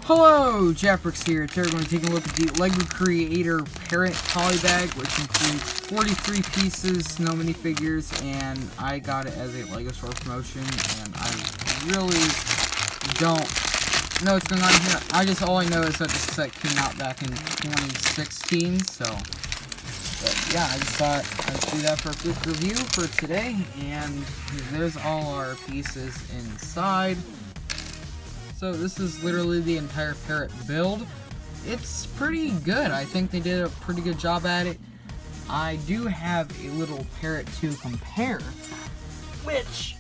Hello, Japrix here. Today we're going to take a look at the LEGO Creator Parrot Polybag, which includes 43 pieces, no minifigures, and I got it as a LEGO store promotion, and I really don't know what's going on here. All I know is that this set came out back in 2016, so, but yeah, I just thought I'd do that for a quick review for today, and there's all our pieces inside. So this is literally the entire Parrot build. It's pretty good. I think they did a pretty good job at it. I do have a little Parrot to compare, which,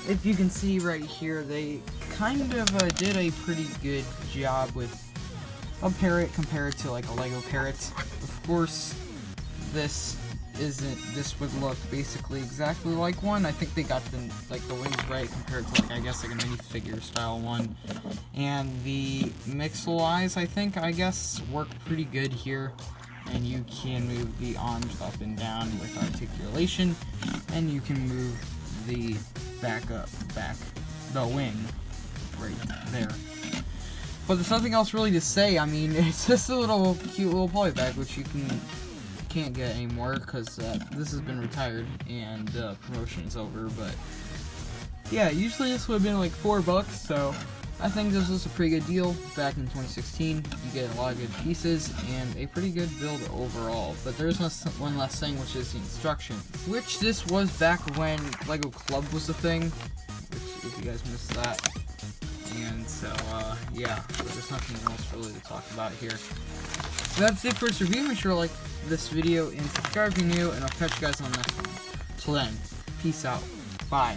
if you can see right here, they kind of did a pretty good job with a Parrot compared to like a Lego Parrot. Of course, this would look basically exactly like one. I think they got the wings right compared to like, I guess, like a minifigure style one. And the mixel eyes, I guess, work pretty good here. And you can move the arms up and down with articulation, and you can move the the wing right there. But there's nothing else really to say. I mean, it's just a cute little polybag, which you can't get anymore because this has been retired and promotion is over. But yeah, usually this would have been like $4, so I think this was a pretty good deal. Back in 2016, you get a lot of good pieces and a pretty good build overall. But there's one last thing, which is the instructions, which this was back when Lego Club was a thing, which if you guys missed that. And so yeah, but there's nothing else really to talk about here. So that's it for this review. Make sure to like this video and subscribe if you're new, and I'll catch you guys on the next one. Till then, peace out. Bye.